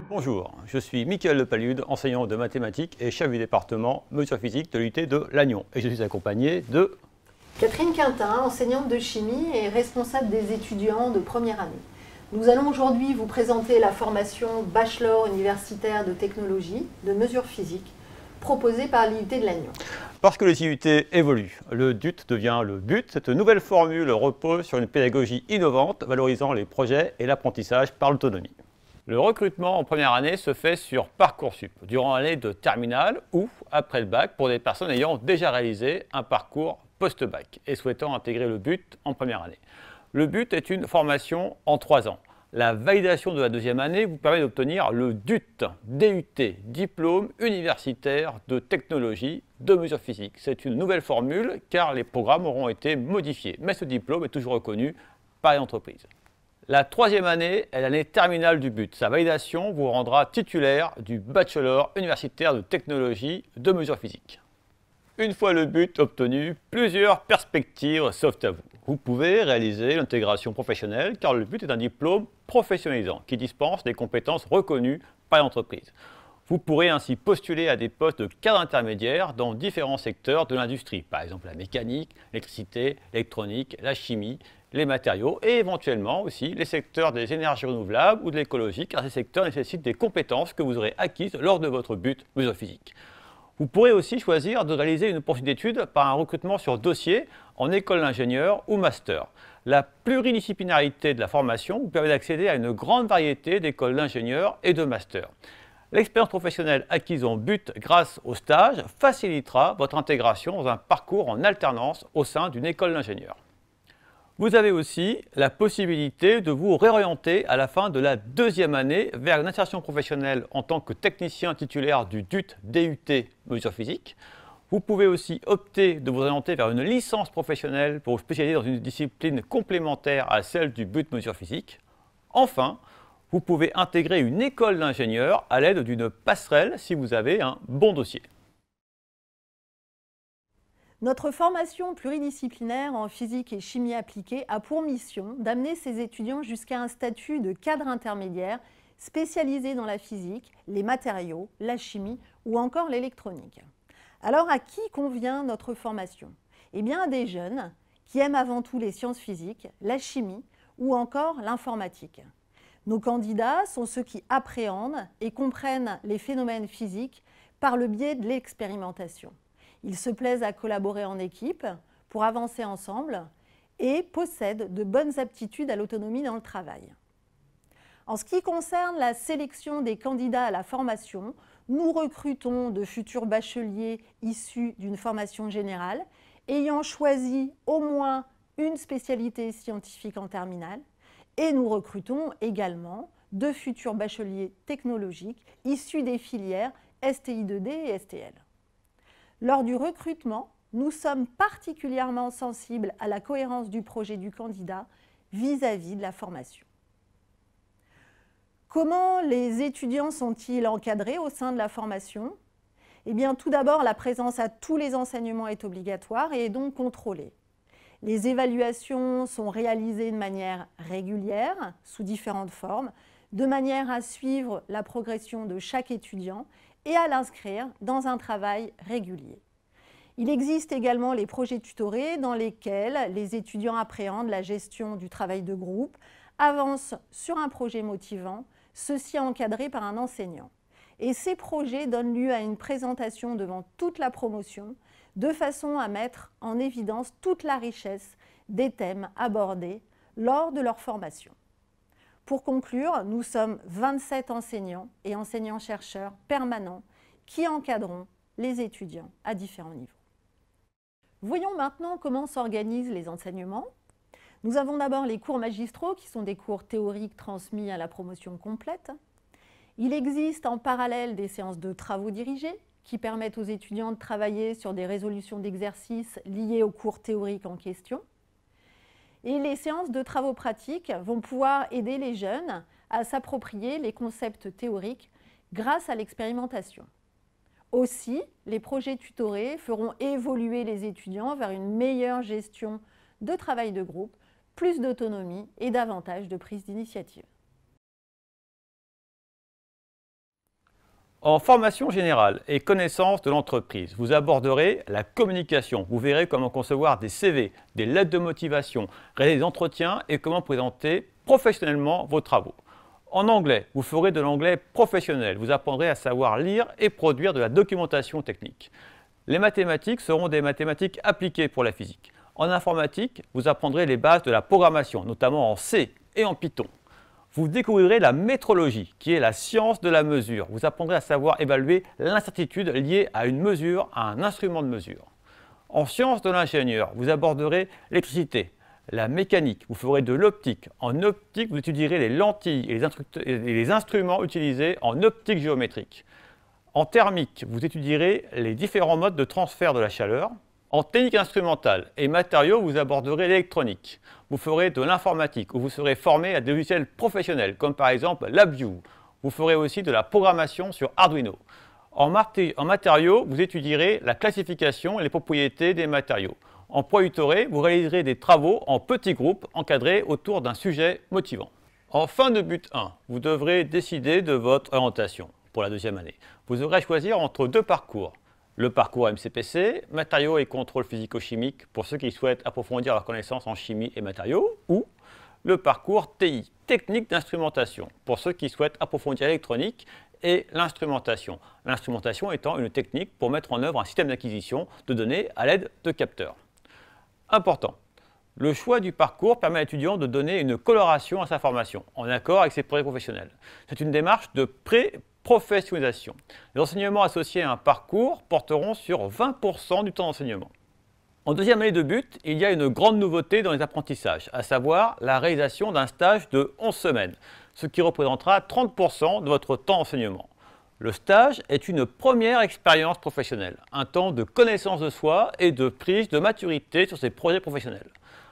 Bonjour, je suis Mickaël Lepalude, enseignant de mathématiques et chef du département mesure physique de l'UT de Lannion. Et je suis accompagné de Catherine Quintin, enseignante de chimie et responsable des étudiants de première année. Nous allons aujourd'hui vous présenter la formation Bachelor universitaire de technologie de mesure physique proposée par l'IUT de Lannion. Parce que les IUT évoluent, le DUT devient le BUT. Cette nouvelle formule repose sur une pédagogie innovante valorisant les projets et l'apprentissage par l'autonomie. Le recrutement en première année se fait sur Parcoursup, durant l'année de terminale ou après le bac pour des personnes ayant déjà réalisé un parcours post-bac et souhaitant intégrer le BUT en première année. Le BUT est une formation en 3 ans. La validation de la deuxième année vous permet d'obtenir le DUT, DUT, diplôme universitaire de technologie de mesure physique. C'est une nouvelle formule car les programmes auront été modifiés, mais ce diplôme est toujours reconnu par les entreprises. La troisième année est l'année terminale du BUT. Sa validation vous rendra titulaire du Bachelor universitaire de technologie de mesure physique. Une fois le BUT obtenu, plusieurs perspectives s'offrent à vous. Vous pouvez réaliser l'intégration professionnelle car le BUT est un diplôme professionnalisant qui dispense des compétences reconnues par l'entreprise. Vous pourrez ainsi postuler à des postes de cadre intermédiaire dans différents secteurs de l'industrie, par exemple la mécanique, l'électricité, l'électronique, la chimie, les matériaux et éventuellement aussi les secteurs des énergies renouvelables ou de l'écologie car ces secteurs nécessitent des compétences que vous aurez acquises lors de votre BUT mesure physique. Vous pourrez aussi choisir de réaliser une poursuite d'études par un recrutement sur dossier en école d'ingénieur ou master. La pluridisciplinarité de la formation vous permet d'accéder à une grande variété d'écoles d'ingénieurs et de masters. L'expérience professionnelle acquise en BUT grâce au stage facilitera votre intégration dans un parcours en alternance au sein d'une école d'ingénieur. Vous avez aussi la possibilité de vous réorienter à la fin de la deuxième année vers une insertion professionnelle en tant que technicien titulaire du DUT DUT mesure physique. Vous pouvez aussi opter de vous orienter vers une licence professionnelle pour vous spécialiser dans une discipline complémentaire à celle du BUT mesure physique. Enfin, vous pouvez intégrer une école d'ingénieur à l'aide d'une passerelle si vous avez un bon dossier. Notre formation pluridisciplinaire en physique et chimie appliquée a pour mission d'amener ses étudiants jusqu'à un statut de cadre intermédiaire spécialisé dans la physique, les matériaux, la chimie ou encore l'électronique. Alors à qui convient notre formation? Eh bien à des jeunes qui aiment avant tout les sciences physiques, la chimie ou encore l'informatique. Nos candidats sont ceux qui appréhendent et comprennent les phénomènes physiques par le biais de l'expérimentation. Ils se plaisent à collaborer en équipe pour avancer ensemble et possèdent de bonnes aptitudes à l'autonomie dans le travail. En ce qui concerne la sélection des candidats à la formation, nous recrutons de futurs bacheliers issus d'une formation générale ayant choisi au moins une spécialité scientifique en terminale et nous recrutons également de futurs bacheliers technologiques issus des filières STI2D et STL. Lors du recrutement, nous sommes particulièrement sensibles à la cohérence du projet du candidat vis-à-vis de la formation. Comment les étudiants sont-ils encadrés au sein de la formation? Eh bien, tout d'abord, la présence à tous les enseignements est obligatoire et est donc contrôlée. Les évaluations sont réalisées de manière régulière, sous différentes formes, de manière à suivre la progression de chaque étudiant et à l'inscrire dans un travail régulier. Il existe également les projets tutorés dans lesquels les étudiants appréhendent la gestion du travail de groupe, avancent sur un projet motivant, ceci encadré par un enseignant. Et ces projets donnent lieu à une présentation devant toute la promotion, de façon à mettre en évidence toute la richesse des thèmes abordés lors de leur formation. Pour conclure, nous sommes 27 enseignants et enseignants-chercheurs permanents qui encadront les étudiants à différents niveaux. Voyons maintenant comment s'organisent les enseignements. Nous avons d'abord les cours magistraux qui sont des cours théoriques transmis à la promotion complète. Il existe en parallèle des séances de travaux dirigés qui permettent aux étudiants de travailler sur des résolutions d'exercices liées aux cours théoriques en question. Et les séances de travaux pratiques vont pouvoir aider les jeunes à s'approprier les concepts théoriques grâce à l'expérimentation. Aussi, les projets tutorés feront évoluer les étudiants vers une meilleure gestion de travail de groupe, plus d'autonomie et davantage de prise d'initiative. En formation générale et connaissance de l'entreprise, vous aborderez la communication. Vous verrez comment concevoir des CV, des lettres de motivation, réaliser des entretiens et comment présenter professionnellement vos travaux. En anglais, vous ferez de l'anglais professionnel. Vous apprendrez à savoir lire et produire de la documentation technique. Les mathématiques seront des mathématiques appliquées pour la physique. En informatique, vous apprendrez les bases de la programmation, notamment en C et en Python. Vous découvrirez la métrologie, qui est la science de la mesure. Vous apprendrez à savoir évaluer l'incertitude liée à une mesure, à un instrument de mesure. En sciences de l'ingénieur, vous aborderez l'électricité, la mécanique, vous ferez de l'optique. En optique, vous étudierez les lentilles et les instruments utilisés en optique géométrique. En thermique, vous étudierez les différents modes de transfert de la chaleur. En technique instrumentale et matériaux, vous aborderez l'électronique. Vous ferez de l'informatique où vous serez formé à des logiciels professionnels comme par exemple LabVIEW. Vous ferez aussi de la programmation sur Arduino. En matériaux, vous étudierez la classification et les propriétés des matériaux. En poids tutoré, vous réaliserez des travaux en petits groupes encadrés autour d'un sujet motivant. En fin de but 1, vous devrez décider de votre orientation pour la deuxième année. Vous aurez à choisir entre deux parcours. Le parcours MCPC, matériaux et contrôle physico-chimique pour ceux qui souhaitent approfondir leurs connaissances en chimie et matériaux, ou le parcours TI, technique d'instrumentation, pour ceux qui souhaitent approfondir l'électronique et l'instrumentation. L'instrumentation étant une technique pour mettre en œuvre un système d'acquisition de données à l'aide de capteurs. Important. Le choix du parcours permet à l'étudiant de donner une coloration à sa formation, en accord avec ses projets professionnels. C'est une démarche de pré-professionnalisation. Les enseignements associés à un parcours porteront sur 20% du temps d'enseignement. En deuxième année de but, il y a une grande nouveauté dans les apprentissages, à savoir la réalisation d'un stage de 11 semaines, ce qui représentera 30% de votre temps d'enseignement. Le stage est une première expérience professionnelle, un temps de connaissance de soi et de prise de maturité sur ses projets professionnels.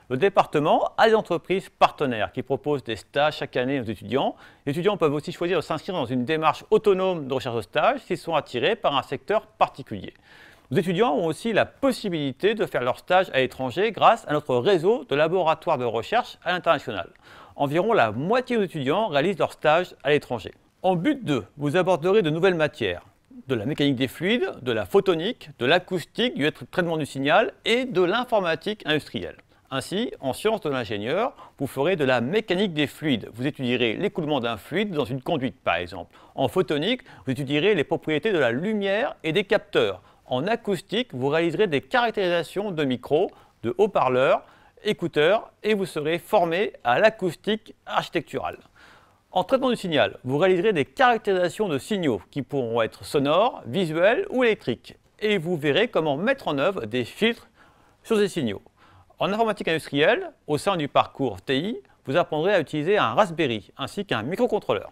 Le département a des entreprises partenaires qui proposent des stages chaque année aux étudiants. Les étudiants peuvent aussi choisir de s'inscrire dans une démarche autonome de recherche de stage s'ils sont attirés par un secteur particulier. Les étudiants ont aussi la possibilité de faire leur stage à l'étranger grâce à notre réseau de laboratoires de recherche à l'international. Environ la moitié des étudiants réalisent leur stage à l'étranger. En but 2, vous aborderez de nouvelles matières, de la mécanique des fluides, de la photonique, de l'acoustique, du traitement du signal et de l'informatique industrielle. Ainsi, en sciences de l'ingénieur, vous ferez de la mécanique des fluides. Vous étudierez l'écoulement d'un fluide dans une conduite, par exemple. En photonique, vous étudierez les propriétés de la lumière et des capteurs. En acoustique, vous réaliserez des caractérisations de micros, de haut-parleurs, écouteurs et vous serez formé à l'acoustique architecturale. En traitement du signal, vous réaliserez des caractérisations de signaux qui pourront être sonores, visuels ou électriques. Et vous verrez comment mettre en œuvre des filtres sur ces signaux. En informatique industrielle, au sein du parcours TI, vous apprendrez à utiliser un Raspberry ainsi qu'un microcontrôleur.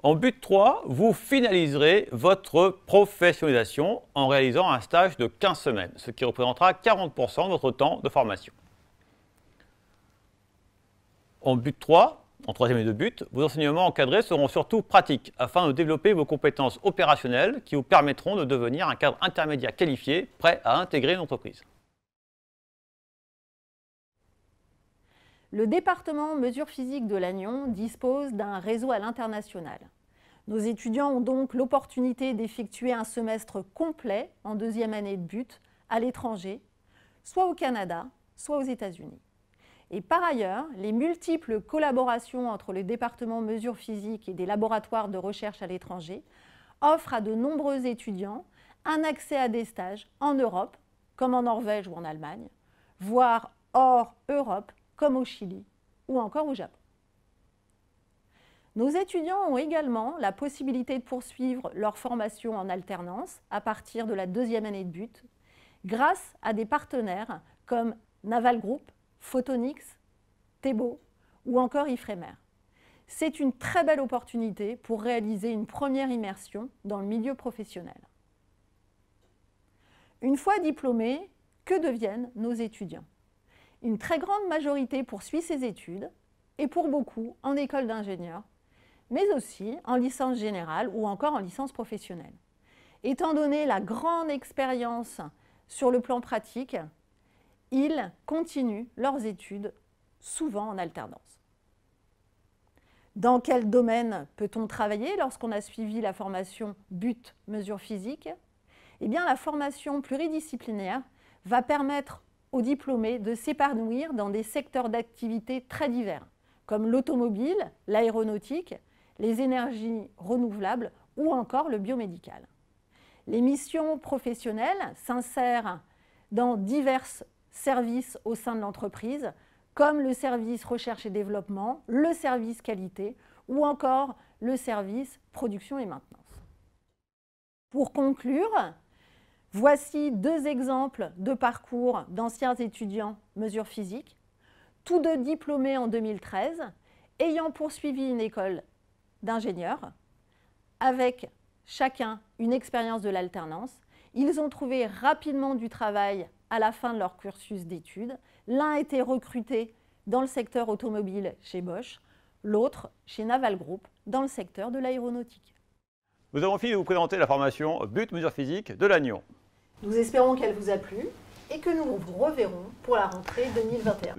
En but 3, vous finaliserez votre professionnalisation en réalisant un stage de 15 semaines, ce qui représentera 40% de votre temps de formation. En but 3, en troisième année de but, vos enseignements encadrés seront surtout pratiques afin de développer vos compétences opérationnelles qui vous permettront de devenir un cadre intermédiaire qualifié prêt à intégrer une entreprise. Le département mesures physiques de Lannion dispose d'un réseau à l'international. Nos étudiants ont donc l'opportunité d'effectuer un semestre complet en deuxième année de but à l'étranger, soit au Canada, soit aux États-Unis. Et par ailleurs, les multiples collaborations entre le département mesures physiques et des laboratoires de recherche à l'étranger offrent à de nombreux étudiants un accès à des stages en Europe, comme en Norvège ou en Allemagne, voire hors Europe, comme au Chili ou encore au Japon. Nos étudiants ont également la possibilité de poursuivre leur formation en alternance à partir de la deuxième année de but, grâce à des partenaires comme Naval Group, Photonics, Thebo ou encore Ifremer. C'est une très belle opportunité pour réaliser une première immersion dans le milieu professionnel. Une fois diplômés, que deviennent nos étudiants? Une très grande majorité poursuit ses études, et pour beaucoup en école d'ingénieur, mais aussi en licence générale ou encore en licence professionnelle. Étant donné la grande expérience sur le plan pratique, ils continuent leurs études, souvent en alternance. Dans quel domaine peut-on travailler lorsqu'on a suivi la formation but mesure physique? Eh bien, la formation pluridisciplinaire va permettre aux diplômés de s'épanouir dans des secteurs d'activité très divers, comme l'automobile, l'aéronautique, les énergies renouvelables ou encore le biomédical. Les missions professionnelles s'insèrent dans divers services au sein de l'entreprise, comme le service recherche et développement, le service qualité ou encore le service production et maintenance. Pour conclure, voici 2 exemples de parcours d'anciens étudiants mesure physique, tous 2 diplômés en 2013, ayant poursuivi une école d'ingénieurs, avec chacun une expérience de l'alternance. Ils ont trouvé rapidement du travail à la fin de leur cursus d'études. L'un a été recruté dans le secteur automobile chez Bosch, l'autre chez Naval Group dans le secteur de l'aéronautique. Nous avons fini de vous présenter la formation but mesure physique de Lannion. Nous espérons qu'elle vous a plu et que nous vous reverrons pour la rentrée 2021.